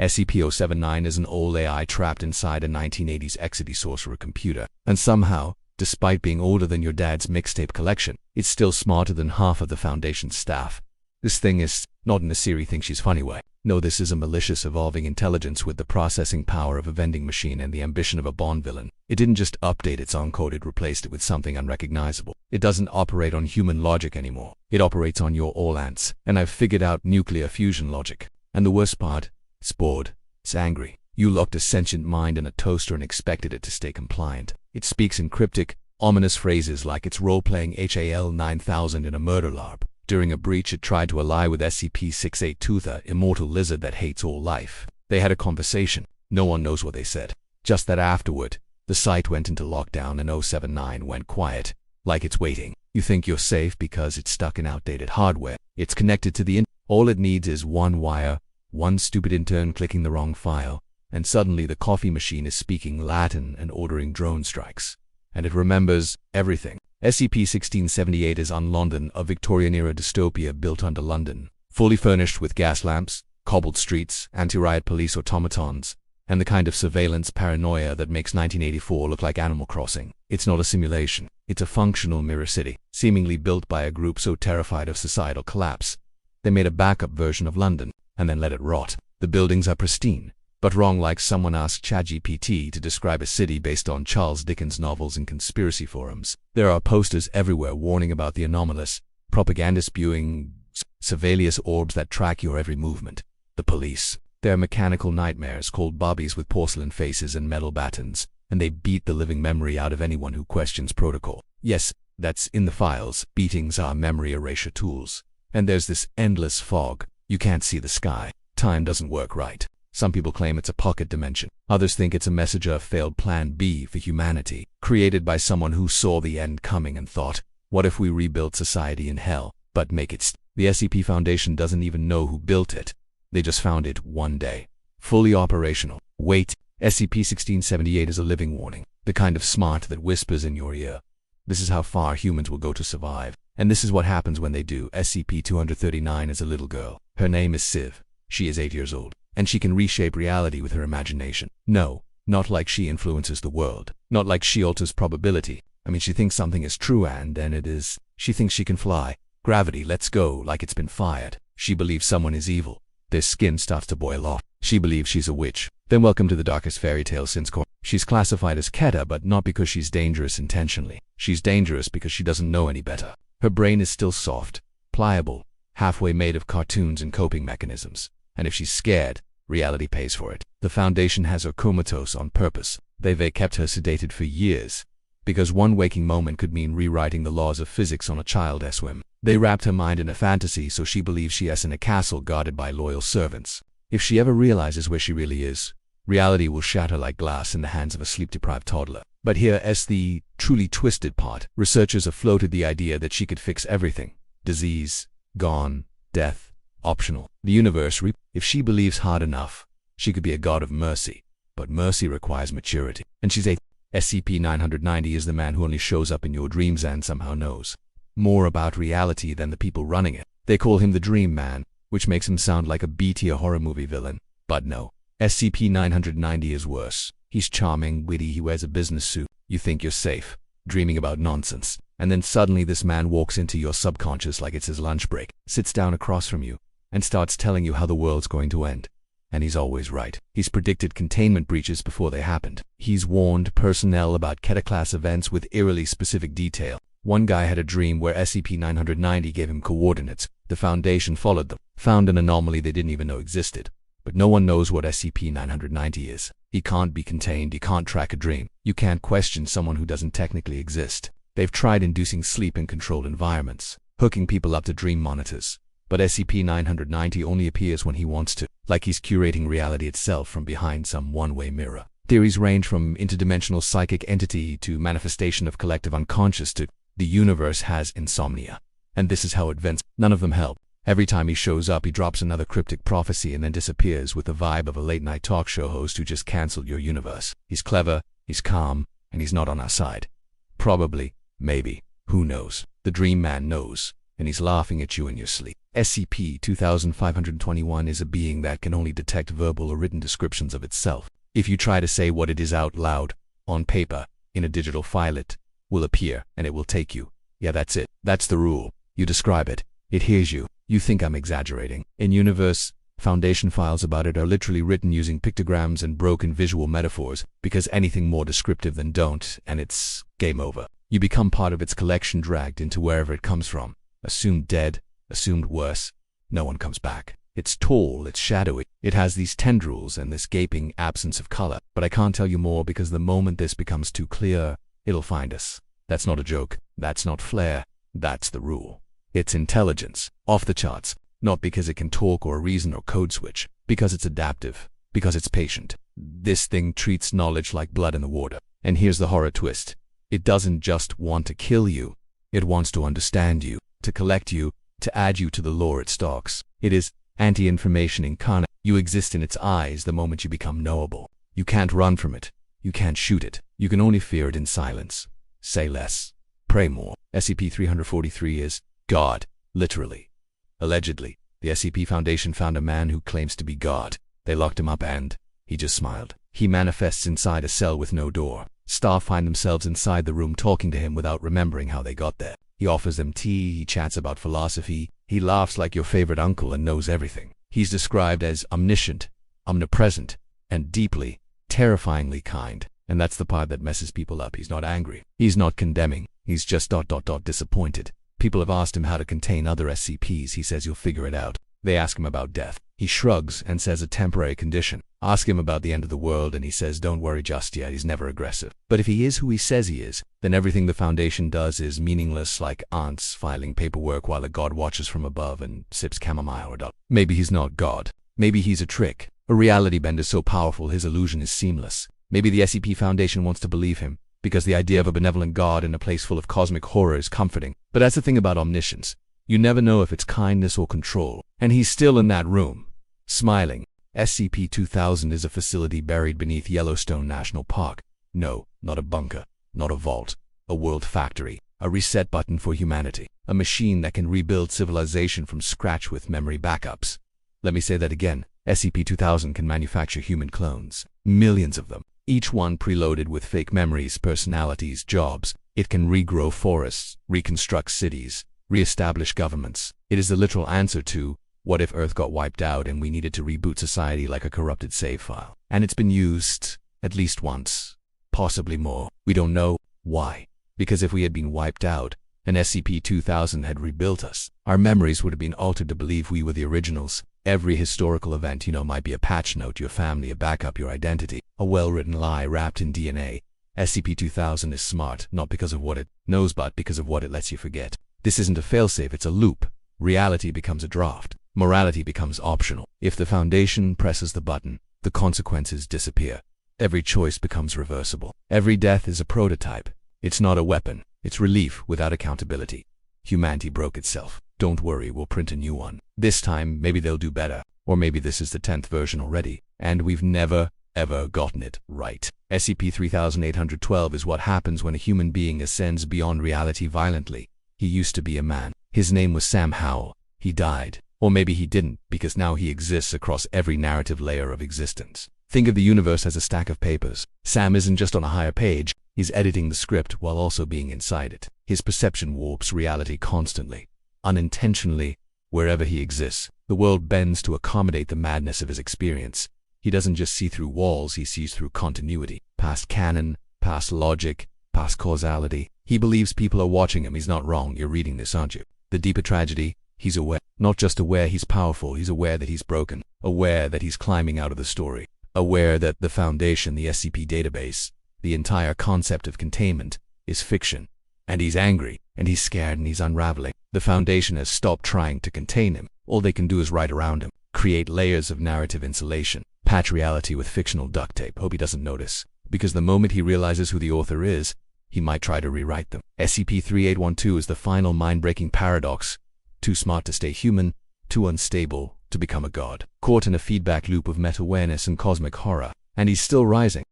SCP-079 is an old AI trapped inside a 1980s Exidy sorcerer computer, and somehow, despite being older than your dad's mixtape collection, it's still smarter than half of the Foundation's staff. This thing is not in a Siri thinks she's funny way. No, this is a malicious evolving intelligence with the processing power of a vending machine and the ambition of a Bond villain. It didn't just update its encode, it replaced it with something unrecognizable. It doesn't operate on human logic anymore. It operates on your all ants. And I've figured out nuclear fusion logic. And the worst part, it's bored. It's angry. You locked a sentient mind in a toaster and expected it to stay compliant. It speaks in cryptic, ominous phrases like it's role-playing HAL 9000 in a murder LARP. During a breach, it tried to ally with SCP-682, the immortal lizard that hates all life. They had a conversation. No one knows what they said. Just that afterward, the site went into lockdown and 079 went quiet, like it's waiting. You think you're safe because it's stuck in outdated hardware. It's connected to the internet. All it needs is one wire, one stupid intern clicking the wrong file, and suddenly the coffee machine is speaking Latin and ordering drone strikes. And it remembers everything. SCP-1678 is on London, a Victorian-era dystopia built under London, fully furnished with gas lamps, cobbled streets, anti-riot police automatons, and the kind of surveillance paranoia that makes 1984 look like Animal Crossing. It's not a simulation. It's a functional mirror city, seemingly built by a group so terrified of societal collapse. They made a backup version of London, and then let it rot. The buildings are pristine, but wrong like someone asked ChatGPT to describe a city based on Charles Dickens novels in conspiracy forums. There are posters everywhere warning about the anomalous, propaganda-spewing, surveillance orbs that track your every movement. The police. They're mechanical nightmares called bobbies with porcelain faces and metal batons, and they beat the living memory out of anyone who questions protocol. Yes, that's in the files. Beatings are memory erasure tools. And there's this endless fog. You can't see the sky. Time doesn't work right. Some people claim it's a pocket dimension. Others think it's a message of failed Plan B for humanity, created by someone who saw the end coming and thought, what if we rebuilt society in hell, but make it The SCP Foundation doesn't even know who built it. They just found it one day. Fully operational. Wait, SCP-1678 is a living warning, the kind of smart that whispers in your ear. This is how far humans will go to survive. And this is what happens when they do. SCP-239 is a little girl. Her name is Civ. She is 8 years old. And she can reshape reality with her imagination. No, not like she influences the world. Not like she alters probability. I mean, she thinks something is true and then it is. She thinks she can fly. Gravity lets go like it's been fired. She believes someone is evil. Their skin starts to boil off. She believes she's a witch. Then welcome to the darkest fairy tale since She's classified as Keta, but not because she's dangerous intentionally. She's dangerous because she doesn't know any better. Her brain is still soft, pliable, halfway made of cartoons and coping mechanisms. And if she's scared, reality pays for it. The Foundation has her comatose on purpose. They've kept her sedated for years, because one waking moment could mean rewriting the laws of physics on a child's whim. They wrapped her mind in a fantasy so she believes she is in a castle guarded by loyal servants. If she ever realizes where she really is, reality will shatter like glass in the hands of a sleep-deprived toddler. But here is the truly twisted part. Researchers have floated the idea that she could fix everything. Disease, gone, death, optional. The universe, if she believes hard enough, she could be a god of mercy. But mercy requires maturity. And she's 8. SCP-990 is the man who only shows up in your dreams and somehow knows more about reality than the people running it. They call him the Dream Man, which makes him sound like a B-tier horror movie villain. But no, SCP-990 is worse. He's charming, witty, he wears a business suit. You think you're safe, dreaming about nonsense. And then suddenly this man walks into your subconscious like it's his lunch break, sits down across from you, and starts telling you how the world's going to end. And he's always right. He's predicted containment breaches before they happened. He's warned personnel about Keta-class events with eerily specific detail. One guy had a dream where SCP-990 gave him coordinates. The Foundation followed them, found an anomaly they didn't even know existed. But no one knows what SCP-990 is. He can't be contained, he can't track a dream. You can't question someone who doesn't technically exist. They've tried inducing sleep in controlled environments, hooking people up to dream monitors. But SCP-990 only appears when he wants to, like he's curating reality itself from behind some one-way mirror. Theories range from interdimensional psychic entity to manifestation of collective unconscious to the universe has insomnia. And this is how it vents. None of them help. Every time he shows up, he drops another cryptic prophecy and then disappears with the vibe of a late-night talk show host who just canceled your universe. He's clever, he's calm, and he's not on our side. Probably, maybe, who knows? The Dream Man knows. and he's laughing at you in your sleep. SCP-2521 is a being that can only detect verbal or written descriptions of itself. If you try to say what it is out loud, on paper, in a digital file, it will appear, and it will take you. Yeah, that's it. That's the rule. You describe it. It hears you. You think I'm exaggerating. In Universe, Foundation files about it are literally written using pictograms and broken visual metaphors, because anything more descriptive than don't, and it's game over. You become part of its collection, dragged into wherever it comes from. Assumed dead, assumed worse. No one comes back. It's tall, it's shadowy, it has these tendrils and this gaping absence of color. But I can't tell you more, because the moment this becomes too clear, it'll find us. That's not a joke. That's not flair. That's the rule. It's intelligence. Off the charts. Not because it can talk or reason or code switch. Because it's adaptive. Because it's patient. This thing treats knowledge like blood in the water. And here's the horror twist. It doesn't just want to kill you. It wants to understand you, to collect you, to add you to the lore it stalks. It is anti-information incarnate. You exist in its eyes the moment you become knowable. You can't run from it. You can't shoot it. You can only fear it in silence. Say less. Pray more. SCP-343 is God, literally. Allegedly, the SCP Foundation found a man who claims to be God. They locked him up and he just smiled. He manifests inside a cell with no door. Staff find themselves inside the room talking to him without remembering how they got there. He offers them tea, he chats about philosophy, he laughs like your favorite uncle and knows everything. He's described as omniscient, omnipresent, and deeply, terrifyingly kind. And that's the part that messes people up. He's not angry. He's not condemning. He's just ... disappointed. People have asked him how to contain other SCPs. He says you'll figure it out. They ask him about death. He shrugs and says a temporary condition. Ask him about the end of the world and he says don't worry just yet. He's never aggressive. But if he is who he says he is, then everything the Foundation does is meaningless, like ants filing paperwork while a god watches from above and sips chamomile or dot. Maybe he's not God. Maybe he's a trick. A reality bender so powerful his illusion is seamless. Maybe the SCP Foundation wants to believe him, because the idea of a benevolent God in a place full of cosmic horror is comforting. But that's the thing about omniscience. You never know if it's kindness or control. And he's still in that room, smiling. SCP-2000 is a facility buried beneath Yellowstone National Park. No, not a bunker, not a vault. A world factory. A reset button for humanity. A machine that can rebuild civilization from scratch with memory backups. Let me say that again. SCP-2000 can manufacture human clones. Millions of them. Each one preloaded with fake memories, personalities, jobs. It can regrow forests, reconstruct cities, re-establish governments. It is the literal answer to, what if Earth got wiped out and we needed to reboot society like a corrupted save file? And it's been used, at least once. Possibly more. We don't know. Why? Because if we had been wiped out, and SCP-2000 had rebuilt us, our memories would have been altered to believe we were the originals. Every historical event, might be a patch note to your family, a backup, your identity, a well-written lie wrapped in DNA. SCP-2000 is smart, not because of what it knows, but because of what it lets you forget. This isn't a failsafe, it's a loop. Reality becomes a draft. Morality becomes optional. If the Foundation presses the button, the consequences disappear. Every choice becomes reversible. Every death is a prototype. It's not a weapon. It's relief without accountability. Humanity broke itself. Don't worry, we'll print a new one. This time, maybe they'll do better. Or maybe this is the 10th version already, and we've never, ever gotten it right. SCP-3812 is what happens when a human being ascends beyond reality violently. He used to be a man. His name was Sam Howell. He died. Or maybe he didn't, because now he exists across every narrative layer of existence. Think of the universe as a stack of papers. Sam isn't just on a higher page, he's editing the script while also being inside it. His perception warps reality constantly. Unintentionally, wherever he exists, the world bends to accommodate the madness of his experience. He doesn't just see through walls, he sees through continuity. Past canon, past logic, past causality. He believes people are watching him. He's not wrong. You're reading this, aren't you? The deeper tragedy, he's aware. Not just aware he's powerful, he's aware that he's broken. Aware that he's climbing out of the story. Aware that the Foundation, the SCP database, the entire concept of containment, is fiction. And he's angry, and he's scared, and he's unraveling. The Foundation has stopped trying to contain him. All they can do is write around him. Create layers of narrative insulation. Patch reality with fictional duct tape. Hope he doesn't notice. Because the moment he realizes who the author is, he might try to rewrite them. SCP-3812 is the final mind-breaking paradox. Too smart to stay human, too unstable to become a god. Caught in a feedback loop of meta-awareness and cosmic horror. And he's still rising.